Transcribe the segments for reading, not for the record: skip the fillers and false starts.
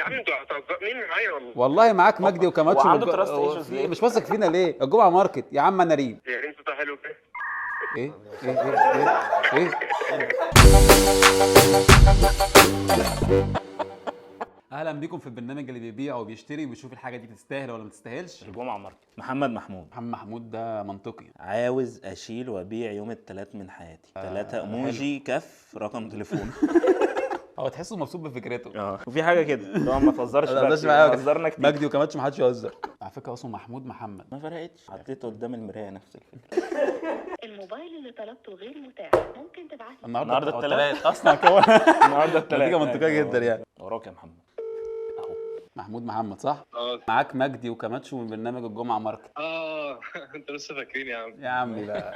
عم انتوا مين معايا والله معاك مجدي وكماتشو وعنده تراست ايشوز ليه؟ مش واثق فينا ليه؟ الجمعه ماركت يا عم. انا ريم. يا ريم صوتها حلو كده. ايه ايه ايه ايه اهلا بيكم في البرنامج اللي بيبيع وبيشتري وبيشوف الحاجه دي تستاهل ولا ما تستاهلش. الجمعة ماركت. محمد محمود. محمد محمود ده منطقي. عاوز اشيل وابيع يوم التلات من حياتي. 3 ايموجي كف رقم تليفون. هو تحسه مبسوط بفكرته. وفي حاجه كده لو ما تهزرش لا بس بقى هزرنا كتير. مجدي وكماتشو ما حدش يهزر. على فكره اسمه محمود محمد. ما فرقتش، حطيته قدام المرايه نفس الفكره. الموبايل اللي طلبته غير متاح، ممكن تبعت لي. النهارده التلات اصلا كمان. النهارده التلات. نتيجه منطقيه جدا يعني. وراك يا محمد اهو. محمود محمد صح؟ اه معاك مجدي وكماتشو من برنامج الجمعه ماركت. انت لسه فاكرين يا عم؟ يا عمي بقى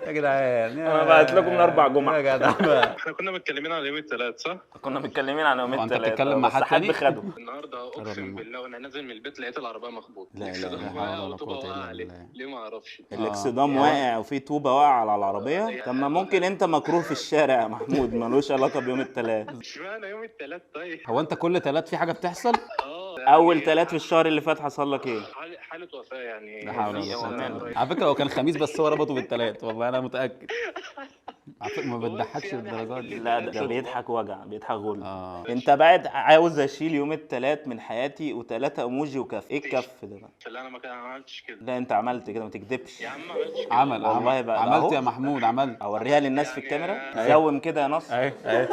يا جدعان انا بعت لكم من 4 جمعة. يا جدع بقى. احنا كنا متكلمين على يوم الثلاث صح؟ كنا متكلمين عن يومين وأنت تلاتة بتتكلم مع بس حد تاني؟ خده. النهارده اقسم بالله وانا نازل من البيت لقيت العربيه مخبوطه. لا إله إلا الله ولا قوة إلا بالله. ليه ما اعرفش. الاكسدام واقع وفي طوبه واقعه على العربيه. طب ما ممكن انت مكروه في الشارع يا محمود، ملوش علاقه بيوم التلات. اشمعنى يوم الثلاث طيب؟ هو انت كل تلات في حاجه بتحصل؟ اول تلات في الشهر اللي فات حصل لك ايه؟ حاله وفاه يعني. لا حول ولا في قوة إلا أمان. بالله. على فكره هو كان خميس بس هو ربطه بالتلات والله انا متاكد. على فكره ما بتضحكش للدرجه دي. لا ده بيضحك وجع، بيضحك غل. انت اه بعد عاوز اشيل يوم التلات من حياتي و3 ايموجي وكف. ايه الكف ده بقى؟ لا انا ما عملتش كده لا انت عملت كده، ما تكدبش. يا عم. ما عملتش كده عمل والله بقى ده عملت أهو. يا محمود عملت. اوريها للناس في الكاميرا. يعني- زوم كده يا نصر. اهي يا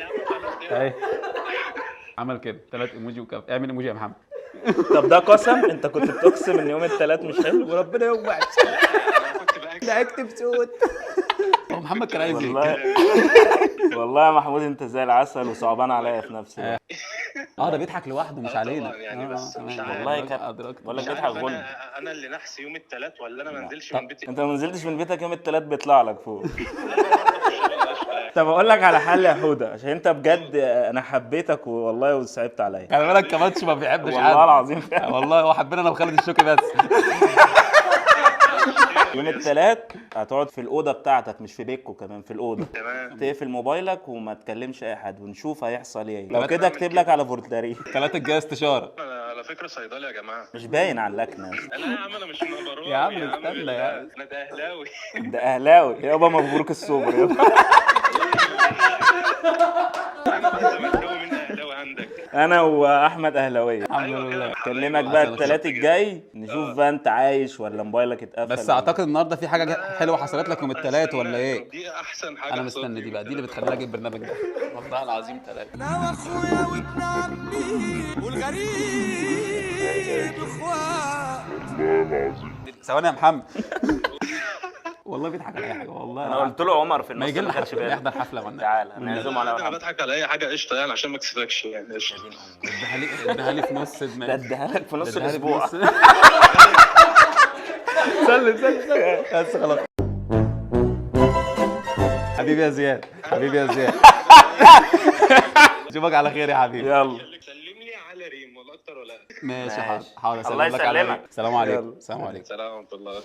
عم خلاص يا اهي عمل كده 3 ايموجي وكف. اعمل ايموجي يا محمد. طب ده قسم؟ انت كنت بتقسم ان يوم التلات مش حلو؟ وربنا يوعد. انا كنت بقى لا اكتب صوت. هو محمد كان عايز ايه؟ والله والله يا محمود انت زي العسل وصعبان عليا في نفس الوقت. ده بيضحك لوحده مش علينا. طبعاً يعني بس مش تمام. عارف. والله كان أدركت. ولا مش بيضحك عارف غل. انا اللي نحس يوم الثلاث ولا انا ما انزلش طب من بيتي. انت ما نزلتش من بيتك يوم التلات بيطلع لك فوق. طب اقول لك على حل يا حوده، عشان انت بجد انا حبيتك والله وصعبت عليا. خلي بالك كماتش ما بيحبش حد. والله العظيم فعلا. والله هو حبنا انا وخالد الشوكي بس. يوم التلات هتقعد في الاوضه بتاعتك، مش في بيتكو، كمان في الاوضه. تمام. تقفل موبايلك وما تكلمش اي حد ونشوف هيحصل ايه. لو تلاتة كده اكتب لك على فورتاري. 3 الجايه استشاره. انا على فكره صيدلي يا جماعه. مش باين على اللكنه. لا يا عم انا مش نبراوي يا عم استنى يا عم. انا ده اهلاوي. ده اهلاوي يابا، مبروك السوبر يابا. انا زملكاوي من اهلاوي عندك. انا واحمد اهلاويه. الحمد لله. اكلمك بقى التلات الجاي نشوف بقى انت عايش ولا موبايلك اتقفل. بس اعتقد النهارده في حاجه حلوه حصلت لك يوم الثلاث ولا ايه؟ دي احسن حاجه انا مستني دي بقى، دي اللي بتخليني اجيب البرنامج ده والله العظيم 3. انا واخويا وابن عمي والغريب اخوات. ثواني يا محمد. والله بيضحك على اي حاجه والله. انا قلت له عمر في ما النص يجي لنا ما خدش حفله، بالي. يحضر حفله وانا تعالى نعزم على انا واحد. بضحك على اي حاجه قشطه يعني عشان ما اكسبكش يعني قشطه. اديها لي في نص ده دماغي. اديها لك في نص اديها لي في الاسبوع. نص. سلم بس خلاص. حبيبي يا زياد، حبيبي يا زياد. اشوفك على خير يا حبيبي. يلا سلم لي على ريم ولا اكتر ولا ماشي ماشي. حاضر الله اسلم لك على يسلمك. ريم. السلام عليكم. يلا. السلام عليكم. سلام ورحمه الله.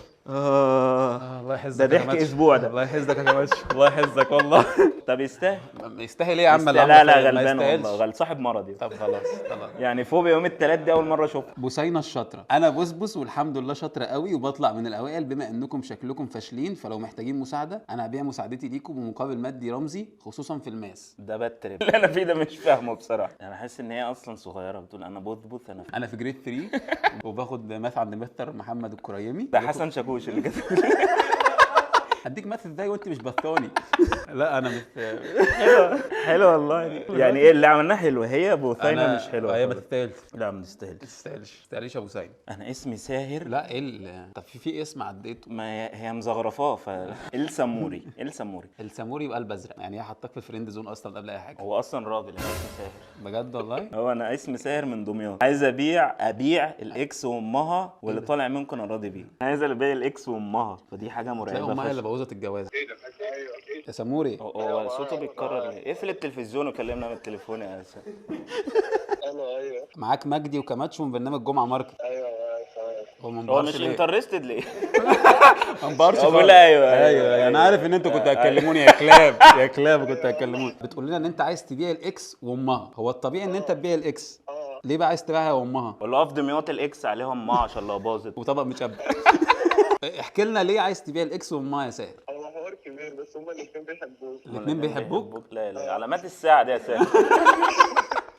الله يحفظك ده يا ضحك كماتش. اسبوع ده. الله يحفظك يا كماتش، الله يحفظك والله. طب يستاهل. يستاهل ايه يا عم اللي لا عمله لا فيا؟ ما غلبان يستاهلش. والله، صاحب مرضي. طب خلاص خلاص. يعني فوبيا يوم التلات دي اول مره اشوفها. بوسينة الشاطرة. أنا بسبس والحمد لله شاطرة قوي وبطلع من الأوائل. بما إنكم شكلكم فاشلين فلو محتاجين مساعدة أنا هبيع مساعدتي ليكم بمقابل مادي رمزي خصوصا في الماس. ده بترب اللي انا فيه ده مش فاهمه بصراحه. انا حاسس ان هي اصلا صغيره بتقول انا بثبت انا. أنا في جريد 3 وباخد ماث عند مستر محمد الكريمي. ده حسن شاكوش اللي كده. هديك ماث ازاي وأنت مش بثاني؟ لا أنا مش. حلو والله. يعني ايه اللي عملناه حلو؟ هي بوثينه مش حلوه. هي ما تستاهلش. لا ما تستاهلش. ما تستاهلش يا أبو سعيد. انا اسمي ساهر. لا إيه طب في اسم عديته. ما هي مزغرفاه السموري. السموري الساموري وقلب أزرق، يعني هي حطاك في فريند زون أصلا قبل أي حاجة. هو اصلا راجل. انا اسمي ساهر. بجد والله؟ هو انا اسمي ساهر من دمياط. عايز ابيع الاكس وامها واللي طالع منكم انا راضي بيه. عايز ابيع الاكس وامها فدي حاجه تلاقي مرعبه أمها اللي فشخ. بوظت الجواز. ايه ده؟ ايوه يا ساموري. هو صوته بيتكرر ليه؟ اقفل التلفزيون وكلمنا من التليفون يا اسف. ايوه معاك مجدي وكماتشو من برنامج جمعة ماركت. ايوه هو ما هو انبهرش مش ليه؟ انترستد ليه؟ ما انبهرش هو بيقول خالص. ايوه انا عارف ان انتوا كنتوا هتكلموني يا كلاب يا كلاب كنتوا هتكلموني. بتقول لنا ان انت عايز تبيع الاكس وامها. هو الطبيعي ان انت تبيع الاكس ليه بقى عايز تبيعها وامها ولا اقف دمياط الاكس عليهم ما عشان لو باظت. وطبق مشبع؟ احكي لنا ليه عايز تبيع الاكس وامها يا ساهر؟ هو حوار كبير بس هما الاثنين بيحبوك. الاتنين بيحبوك؟ لا لا، علامات الساعه دي يا سامي.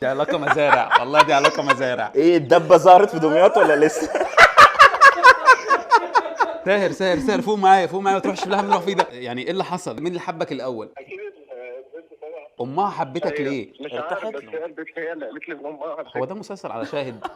دي علاقه مزارع، والله دي علاقه مزارع. ايه الدبه ظهرت في دمياط ولا لسه؟ ساهر ساهر ساهر، فوق معايا فوق معايا، ما تروحش في اللي احنا بنروح فيه ده. يعني ايه اللي حصل؟ مين اللي حبك الاول؟ اكيد البنت طبعا. امها حبتك ليه؟ مش عارف ارتحت بس له. هي البنت هي اللي قالت لي ان امها هو ده مسلسل على شاهد؟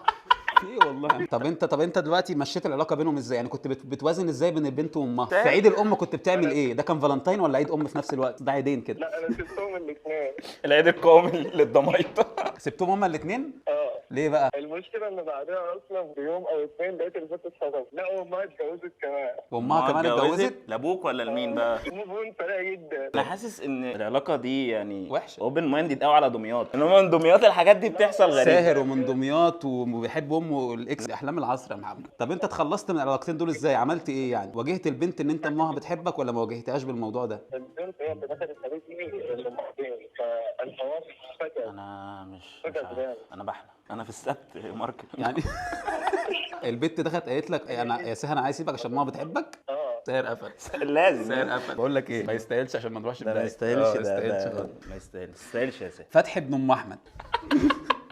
في ايه والله؟ طب انت دلوقتي مشيت العلاقه بينهم ازاي؟ يعني كنت بتوازن ازاي بين البنت وامها؟ في عيد الام كنت بتعمل ايه؟ ده كان فالنتين ولا عيد ام في نفس الوقت؟ ده عيدين كده. لا انا سبتهم الاثنين. العيد القومي للضمايطه. سبتهم هما الاثنين؟ اه ليه بقى؟ المشكله ان بعدها اصلا بيوم او اثنين لقيت البنت اتصدمت، لا وامها اتجوزت كمان. وامها كمان اتجوزت؟ لابوك ولا لمين بقى؟ موفون سريع جدا. انا حاسس ان العلاقه دي يعني وحشة. اوبن مايندد قوي على دمياط، انما من دمياط الحاجات دي بتحصل غريبه. ساهر ومن دمياط وبيحب امه الاكس، احلام العصر يا محمد. طب انت اتخلصت من العلاقتين دول ازاي؟ عملت ايه يعني؟ واجهت البنت ان انت امها بتحبك ولا ما واجهتهاش بالموضوع ده؟ البنت هي اللي دخلت قالت لي للمرتين فالحوار فجأة. انا مش فجأة عارف. يعني. انا بحلم انا في السبت ماركت يعني البنت دخلت قالت لك انا يا ساهر انا عايز اسيبك عشان ماما بتحبك؟ اه ساهر قفل. لازم. ساهر قفل. بقول لك ايه، ما يستاهلش عشان ما نروحش ده ما بداية. يستاهلش، ما ده يستاهلش ده خالص. ما يستاهلش يا سيدي. فتحي ابن ام احمد.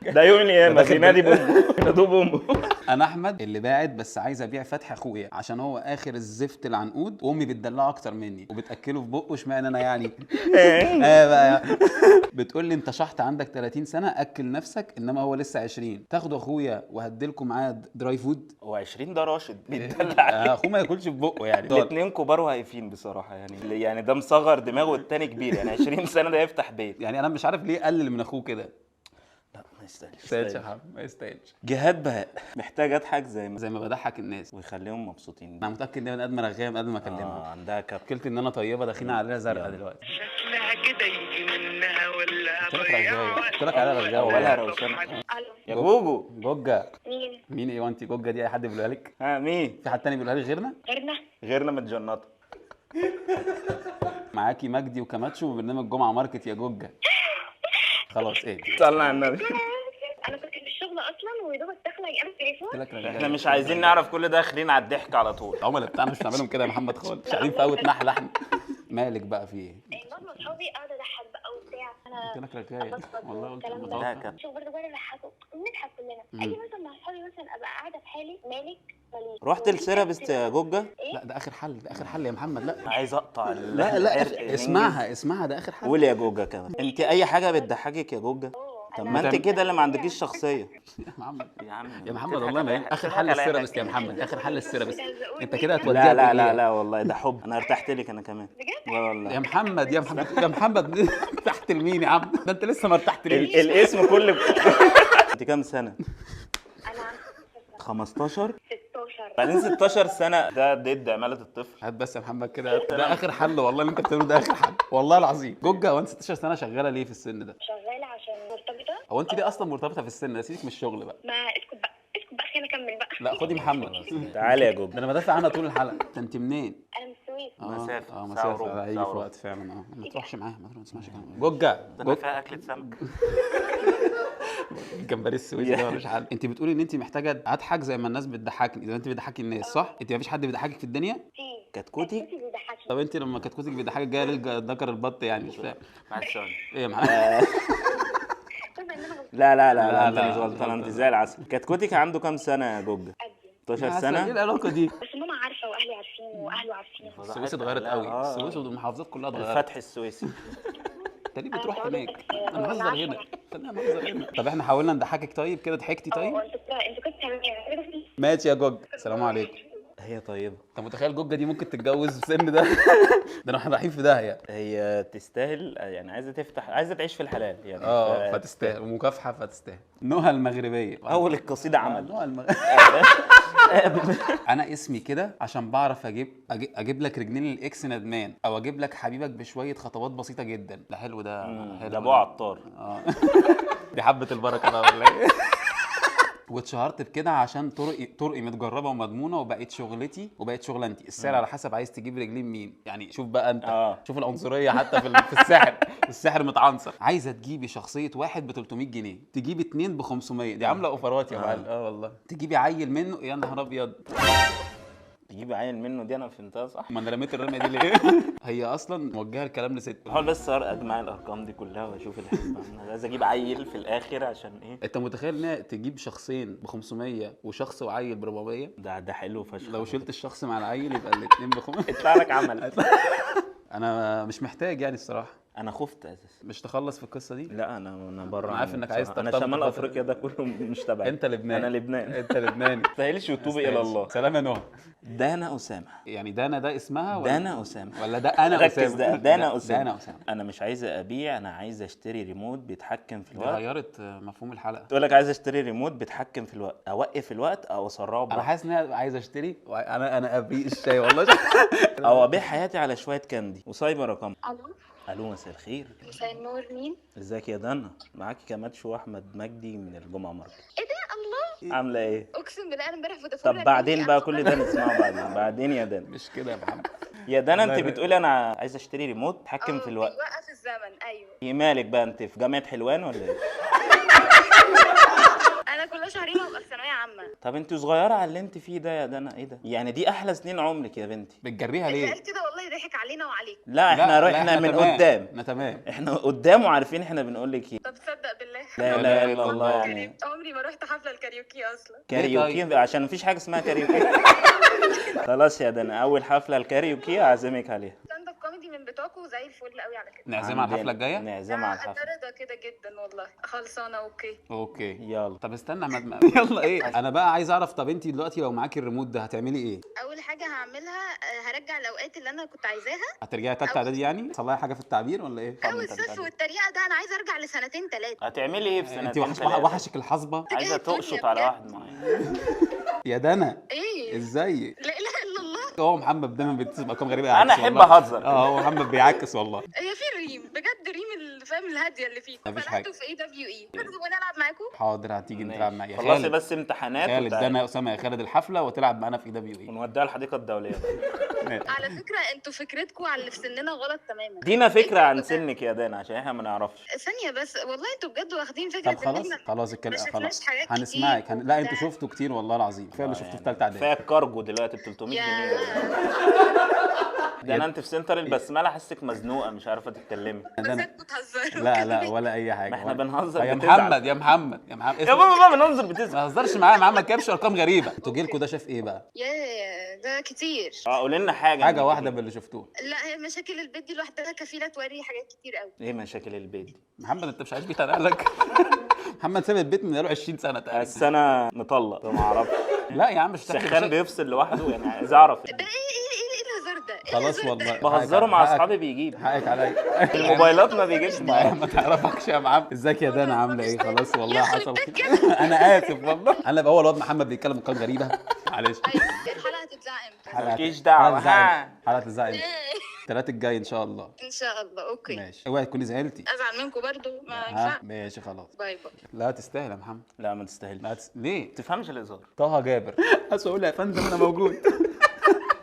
ده يوم القيامه داخل بينادي بامه ينادوه بامه. انا احمد اللي باعد بس عايز ابيع فتحي اخويا عشان هو اخر الزفت العنقود، وامي بتدلعه اكتر مني وبتاكله في بقه. اشمعنى انا يعني؟ بقى بتقول لي انت شحط عندك 30 سنه اكل نفسك، انما هو لسه 20. تاخدوا اخويا وهديلكم معاه دراي فود. هو 20 ده راشد بيتدلع. اخوه ما ياكلش في بقه يعني. الاثنين كبار وهايفين بصراحه يعني ده مصغر دماغه والتاني كبير، يعني 20 سنه ده يفتح بيت. يعني انا مش عارف ليه قلل من اخوه كده. لا ما يستاهلش. ما يستاهلش يا حبيبي، ما يستاهلش. جهاد بهاء محتاج اضحك زي ما بضحك الناس ويخليهم مبسوطين. انا متاكد ان هي بني ادم رغايه من قبل ما اكلمها. عندها كاب. مشكلتي ان انا طيبه داخلين عليها زرقاء دلوقتي. شكلها كده يجي منها ولا قلت لك رغايه، قلت لك عليها رغايه اولها والله. روشنه. الو، يا جوجو. جوجا. مين؟ مين ايه وانت جوجا دي؟ اي حد بيقولها لك؟ ها مين؟ في حد تاني بيقولها لك غيرنا؟ غيرنا؟ متجنطه. معاكي مجدي وكماتشو وبرنامج جمعه ماركت يا جوجا. خلاص ايه؟ صلى على النبي. انا كنت في الشغل اصلا ويدوبك داخله يقام التليفون. قلت لك رغاية. احنا مش عايزين نعرف كل ده، خلينا على الضحك على طول. العملاء بتاعنا مش بنعملهم كده يا محمد خالص، مش قاعدين في قهوه نحل احنا. مالك بقى في ايه؟ ماما اصحابي قاعده اضحك بقى وبتاع، انا قلت لك رغايه والله، قلت الكلام متوقع. لا كده. شوف برضه وانا بضحكوا نضحك كلنا. اجي مثلا مع اصحابي مثلا ابقى قاعده في حالي مالك مالك. رحت لسيرابست يا جوجا؟ لا ده اخر حل، ده اخر حل يا محمد. لا عايز اقطع لا لا اسمعها ده اخر حل. قول يا جوجا كمان. انت اي حاجه بتضحكك يا جوجا؟ طب ما انت كده اللي ما عندكيش شخصيه. يا محمد يا عم يا محمد والله ما ينفع. اخر حل السيرابست يا محمد، اخر حل السيرابست. انت كده هتوديها لا لا لا بإيه؟ لا والله ده حب، انا ارتحت لك انا كمان. بجد؟ والله يا محمد يا محمد يا محمد تحت المين يا عم؟ ده انت لسه ما ارتحتليش. الاسم كل. انت كام سنه؟ انا 15 16. بعدين 16 سنه ده ضد عماله الطفل. هات بس يا محمد كده، ده اخر حل والله اللي انت بتعمله، ده اخر حل والله العظيم. جوجا هو انت 16 سنه شغاله ليه في السن ده؟ شغاله عشان مرتبطه. هو انت ليه اصلا مرتبطه في السن ده؟ سيبك من الشغل بقى. ما اسكت بقى اسكت بقى خلينا نكمل بقى. لا خدي محمد. تعالى يا ده جوجا. انا بدافع عنها طول الحلقه. انت منين؟ انا من السويس. مسافة. ساعة مسافه وربع، هيجي ساعة في وربع. وقت فعلا. ما تروحش معاها، ما تسمعش كلام جوجا. ده انا فيها اكله سمك. الجمبري السويسي ده ملوش حل. انت بتقولي ان انت محتاجه اضحك زي ما الناس بتضحكني، زي ما انت بتضحكي الناس صح؟ انت مفيش حد بيضحكك في الدنيا؟ في كتكوتي. بيضحكني. طب انت لما كتكوتك بيضحكك جايه ليه ذكر البط يعني؟ مش فاهم مع السلامه. ايه يا محمد. بما ان انا لا لا لا لا، لا انت لا، مش غلطان، لا، انت لا. زي العسل. كتكوتك عنده كام سنه يا جوجا؟ قدي 16 ايه سنه. العلاقه دي؟ بس ماما عارفه واهلي عارفين واهله عارفين. السويس اتغيرت قوي، السويس والمحافظات كلها اتغيرت. الفتح السويسي. انت ليه بتروح أنا هناك؟ بقولك انا بهزر هنا، خلينا نهزر هنا. طب احنا حاولنا نضحكك طيب كده، ضحكتي طيب؟ انت كنت تعملي ماشي يا جوج، السلام عليكم. هي طيبه. انت متخيل جوجا دي ممكن تتجوز في السن ده؟ ده احنا رايحين في داهيه. هي تستاهل يعني، عايزه تعيش في الحلال يعني. فتستاهل، ومكافحه فتستاهل. نهى المغربيه. اول القصيده عمل. نهى انا اسمي كده عشان بعرف اجيب لك رجلين الاكس ندمان، او اجيب لك حبيبك بشويه خطوات بسيطه جدا. ده حلو ده. ده ابو عطار. دي حبه البركه بقى ولا ايه؟ واتشهرت بكده عشان طرقي متجربه ومضمونه، وبقت شغلتي وبقت شغلانتي. السعر على حسب عايز تجيب رجلين مين يعني. شوف بقى انت شوف العنصريه حتى في السحر. السحر متعنصر. عايزه تجيبي شخصيه واحد ب 300 جنيه، تجيبي اتنين ب 500. دي عامله اوفرات يا معلم. والله. تجيبي عيل منه، يا نهار ابيض. تجيب عيل منه دي انا فهمتها صح؟ ما انا رميت الرميه دي ليه؟ هي اصلا موجهه الكلام لست. بحاول بس اجمع الارقام دي كلها واشوف الحسبه. انا عايز اجيب عيل في الاخر عشان ايه؟ انت متخيل ان تجيب شخصين ب 500 وشخص وعيل ب 400؟ ده حلو فشخ. لو شلت الشخص مع العيل يبقى الاثنين ب 500. يطلع لك عمل. انا مش محتاج يعني الصراحه. انا خفت اساسا. مش تخلص في القصه دي؟ لا انا بره. انا عارف انك عايز انا ترتبط شمال بالفترة افريقيا ده كله مش تبعي. انت لبناني. انا لبناني. انت لبناني. تستاهلش وتوبي الى الله. سلام يا نهى. دانا اسامه. يعني دانا ده اسمها ولا دانا اسامه ولا ده انا ركز. اسامه؟ دانا اسامه. دانا اسامه. انا مش عايز ابيع، انا عايز اشتري ريموت بيتحكم في دي الوقت. غيرت مفهوم الحلقه. تقول لك عايز اشتري ريموت بيتحكم في الوقت، اوقف الوقت او اسرعه انا بقى. حاسس ان انا عايز اشتري انا ابريق الشاي والله. او ابيع حياتي على شويه كاندي وسايبر رقم. الو، الو مساء الخير. مساء النور، مين؟ ازيك يا دنا؟ معاكي كماتشو واحمد مجدي من الجمعه ماركت. ايه ده؟ الله، عامله ايه؟ اقسم بالله انا امبارح فودافون. طب بعدين بقى كل ده نسمعه بعدين يا دنا. مش كده يا محمد. يا دنا انت لا، لا. بتقولي انا عايز اشتري ريموت تحكم في الوقت. بيوقف الزمن، ايوه. ايه مالك بقى، انت في جامعه حلوان ولا ايه؟ انا كل شهرين وابقى في ثانويه عامه. طب انت صغيره على اللي انت فيه ده يا دنا. ايه ده يعني؟ دي احلى سنين عمرك يا بنتي. بتجريها اللي ليه؟ قال كده والله ضحك علينا وعليكم. لا احنا من تمام. قدام. احنا تمام. احنا قدام وعارفين احنا بنقول لك ايه. طب تصدق بالله لا اله الا الله يعني. عمري ما رحت حفله الكاريوكي اصلا. كاريوكي عشان مفيش حاجه اسمها كاريوكي. خلاص يا دنا، اول حفله الكاريوكي اعزمك عليها. ستاند اب كوميدي من بتوعكم زي الفل قوي على كده. نعزمها على الحفله الجايه؟ نعزمها على انا الحفله. رضا كده جدا والله. خلصانه. اوكي. يلا. طب استنى يلا ايه؟ انا بقى عايز اعرف، طب انت دلوقتي لو معاكي الريموت ده هتعملي ايه؟ اول حاجه هعملها هرجع الاوقات اللي انا كنت عايزاها. هترجعي تالتة اعدادي يعني؟ تصلحي حاجه في التعبير ولا ايه؟ او الصف والتريقه ده انا عايزه ارجع لسنتين 3. هتعملي ايه في انت سنتين؟ وحشك الحصبه؟ عايزه تقشط على واحد معين. يا دنا ايه؟ ازيك؟ لا اله الا الله. هو محمد دايما بيتصل ارقام غريبه. انا يعكس احب والله. اهزر. هو محمد بيعكس والله. هي في ريم بجد، ريم اللي فاهم الهاديه اللي فيكم. مفيش فلقيته حاجة. في اي تبغوا نلعب معاكم؟ حاضر هتيجي نلعب معايا. خلصي بس امتحانات خالد وتعالي. دنا اسامه يا خالد الحفله وتلعب معانا في اي. ونوديها الحديقه الدوليه. على فكره انتوا فكرتكم على اللي في سننا غلط تماما. دينا فكره عن سنك يا دانا عشان احنا ما نعرفش. ثانيه بس، والله انتوا بجد واخدين فكره طب خلاص إن إحنا خلاص ما الكلام شفناش خلاص حاجات هنسمعك. كتير لا انتوا وبتاع. شفتوا كتير والله العظيم. كفايه اللي شفتوه في ثالثه كفايه اعدادي. الكارجو دلوقتي ب 300 جنيه. ده انا انت في سنتر البسمله حاسك مزنوقه مش عارفه تتكلمي. بس انتوا بتهزروا. لا ولا اي حاجه. ما احنا بنهزر. يا بتزعل. محمد يا بابا بقى بنهزر بتزعل. ما تهزرش معايا. محمد كابش ارقام غريبه. انتوا جيلكوا ده شاف ايه بقى؟ ياه ده كتير. قولي لنا حاجه. حاجه واحده من اللي شفتوه. لا هي مشاكل البيت دي لوحدها كفيله توري حاجات كتير قوي. ايه مشاكل البيت دي؟ محمد انت مش عايش بيت لك. محمد ساب البيت من بقاله 20 سنه تقريبا. بس انا مطلق ما اعرفش. لا يا عم مش تحكي سخان بيفصل لوحده يعني عايز اعرف. ده ايه الهزار ده؟ إيه خلاص الهزار والله. ده؟ بهزره مع اصحابي بيجيب. حقك عليا. الموبايلات ما بيجيبش معايا. ما تعرفش يا محمد. ازيك يا دانا عامله ايه؟ خلاص والله يخرب حصل بيت خير. انا اسف والله. انا بقى هو الواد محمد بيتكلم ارقام غريبه. معلش. أيوة، الحلقه هتتذاع امتى؟ مالكيش دعوة. حلقه الزعل الثلاث الجاي ان شاء الله. ان شاء الله. اوكي. ماشي. اوعي تكوني زعلتي. ازعل منكم برضو ما ها ينفعش. ماشي خلاص. باي باي. لا تستاهل يا محمد. لا ما تستاهلش. ليه؟ ما تفهمش الهزار. طه جابر. بس اقول يا فندم انا موجود.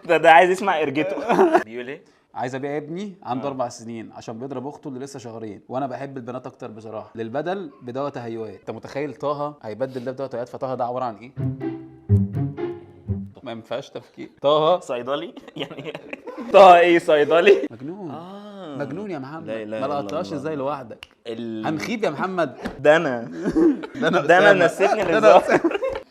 ده عايز يسمع ارجته. بيقول ايه؟ عايز ابيع ابني عنده 4 سنين عشان بيضرب اخته اللي لسه شهرين، وانا بحب البنات اكتر بصراحه. للبدل بدواء تهيؤات. انت متخيل طه هيبدل ده بدواء تهيؤات؟ فطه ده عباره عن ايه؟ ما ينفعش تفكير. طه صيدلي يعني. طه ايه صيدلي؟ مجنون. مجنون يا محمد. لا إله ما إلا لقطتهاش الله. ازاي لوحدك؟ هنخيب يا محمد. ده انا أسامة. نسيتني الهزار.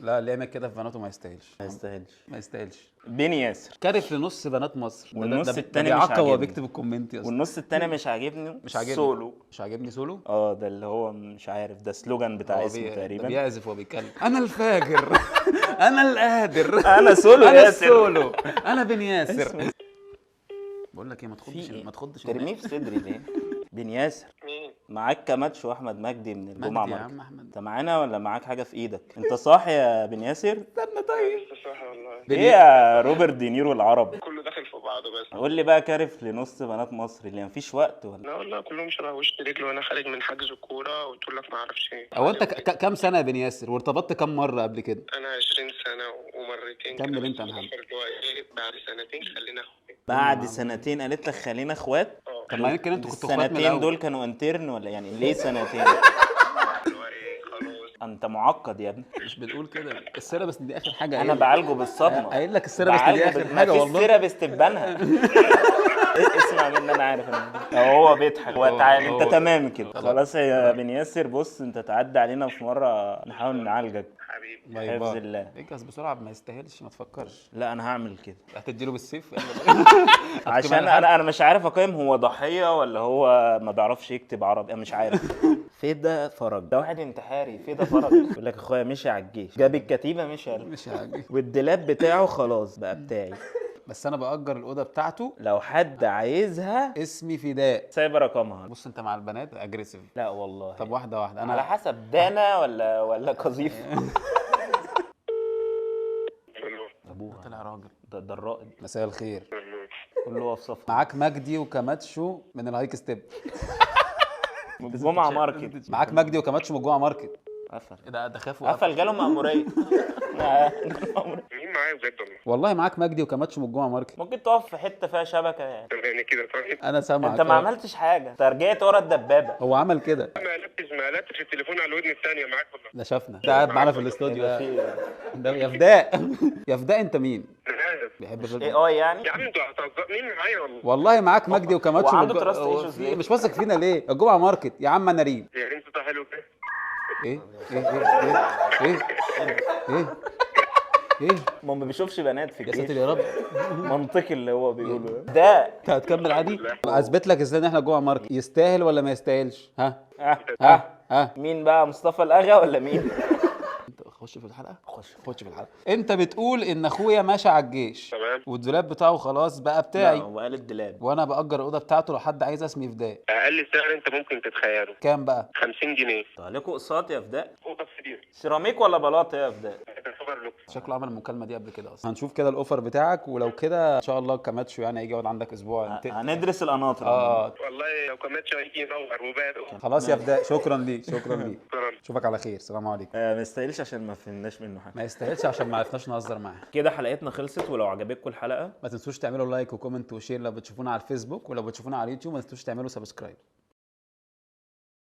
لا اللي يعمل كده في بناته ما يستاهلش. ما يستاهلش. ما يستاهلش. بين ياسر. كارف لنص بنات مصر. والنص ده التاني مش بيعقب وهو عاجبني. بيكتب الكومنت يا اسطى. والنص التاني مش عاجبني. مش عاجبني. سولو. مش عاجبني سولو. ده اللي هو مش عارف ده سلوجان بتاع اسمه تقريبا. بيعزف وبيتكلم. انا الفاجر. انا القادر. انا سولو انا ياسر. السولو. انا بن ياسر. بقول لك ايه، ما تخضش في إيه؟ ما تخضش ترميه في صدري ليه؟ بن ياسر. مين؟ معاك كماتش واحمد مجدي من الجمعه مجدي يا ماركت. عم احمد. انت معانا ولا معاك حاجه في ايدك؟ انت صاحي يا بن ياسر؟ استنى طيب. لسه صاحي والله. ايه يا روبرت دينيرو العرب؟ كله داخل في بعضه بس. قول لي بقى، كارف لنص بنات مصر اللي مفيش وقت ولا؟ لا والله كلهم شبه وش رجل وانا خارج من حجز الكوره وتقول لك ما اعرفش ايه. هو انت كام سنه يا بن ياسر وارتبطت كام مره قبل كده؟ انا 20 سنه ومرتين كمل كده انت يا بس محمد. اللي هو ايه بعد سنتين خلينا اخوات. بعد سنتين قالت لك خلينا اخوات؟ طب ما يمكن انتوا كنتوا اخوات من السنتين الاول. دول كانوا انترن ولا يعني ليه سنتين؟ اللي هو ايه خلاص. انت معقد يا ابني. مش بنقول كده السيرابس دي اخر حاجه. انا بعالجه بالصدمه. قايل لك السيرابس دي اخر حاجه والله. مفيش سيرابس تبانها. اسمع مني انا عارف هو بيضحك. انت تمام كده خلاص يا بن ياسر. بص انت تعدي علينا في مره نحاول نعالجك. حبيبي. باي حفظ باي. الله. اجهز بسرعه ما يستاهلش ما تفكرش. لا انا هعمل كده هتديله بالسيف عشان انا مش عارف اقيم هو ضحيه ولا هو ما بيعرفش يكتب عربي. انا مش عارف. فدا فرج ده واحد انتحاري. فدا فرج يقول لك اخويا مشي على الجيش، جاب الكتيبه مشي على مش عاجبني. والدولاب بتاعه خلاص بقى بتاعي. بس انا باجر الاوضه بتاعته. لو حد عايزها اسمي فداء. سايب رقمها. بص انت مع البنات اجريسيف. لا والله. طب واحده واحده. انا على حسب دانا ولا قذيفه. ابوها طلع راجل. ده الرائد. مساء الخير. قول له هو في صف. معاك مجدي وكماتشو من الهايك ستيب. جمعه ماركت. معاك مجدي وكماتشو من الجمعه ماركت. قفل. ايه ده خافوا. قفل جاله مأمورية. مين معايا بجد والله؟ والله معاك مجدي وكماتشو من الجمعه ماركت. ممكن تقف في حته فيها شبكه يعني. يعني كده طيب. انا سامعك. انت ما عملتش حاجه، انت رجعت ورا الدبابه. هو عمل كده. ما قلبتش التليفون على الودن الثانيه معاك والله. ده شافنا. ده قاعد معانا في الاستوديو. يبقى في ده يا فداء. يا فداء انت مين؟ انا عارف. بيحب اي الرجل. يعني. يا عم انتوا هتهزروا مين معايا والله؟ والله معاك مجدي وكماتشو. هو عنده من trust issues ليه؟ مش واثق فينا ليه؟ الجمعه ماركت يا عم. انا ريم. يعني انتوا حلو كده. ايه ايه ايه ما بيشوفش بنات في يا ساتر الجيش. يا رب. منطقي اللي هو بيقوله ده. انت هتكمل عادي؟ اثبت لك ازاي ان احنا جوه ماركت. يستاهل ولا ما يستاهلش؟ ها ها مين بقى، مصطفى الاغا ولا مين؟ انت خش في الحلقه. خش في الحلقه. انت بتقول ان اخويا ماشي على الجيش. تمام. والدولاب بتاعه خلاص بقى لا بتاعي. هو قال الدولاب. وانا باجر الاوضه بتاعته لو حد عايز اسمي فداء. اقل سعر انت ممكن تتخيله كام بقى؟ 50 جنيه. عليكم اقساط يا فداء؟ اوضه كبيره. سيراميك ولا بلاط يا فداء؟ تعتبر لكم. شكله عمل المكالمه دي قبل كده اصلا. هنشوف كده الاوفر بتاعك ولو كده ان شاء الله كماتشو يعني هيجي يقعد عندك اسبوع. هندرس القناطر. اه والله لو كملتش هيجي ينور وبارق. خلاص يا فداء. شكرا ليك. شكرا ليك. شكرا. اشوفك على خير. السلام عليكم. ما يستاهلش عشان ما فهمناش منه حاجه. ما يستاهلش عشان ما عرفناش نهزر معاه. كده حلقتنا خلصت، ولو عجبتكم الحلقه ما تنسوش تعملوا لايك وكومنت وشير لو بتشوفونا على الفيسبوك، ولو بتشوفونا على اليوتيوب ما تنسوش تعملوا سبسكرايب.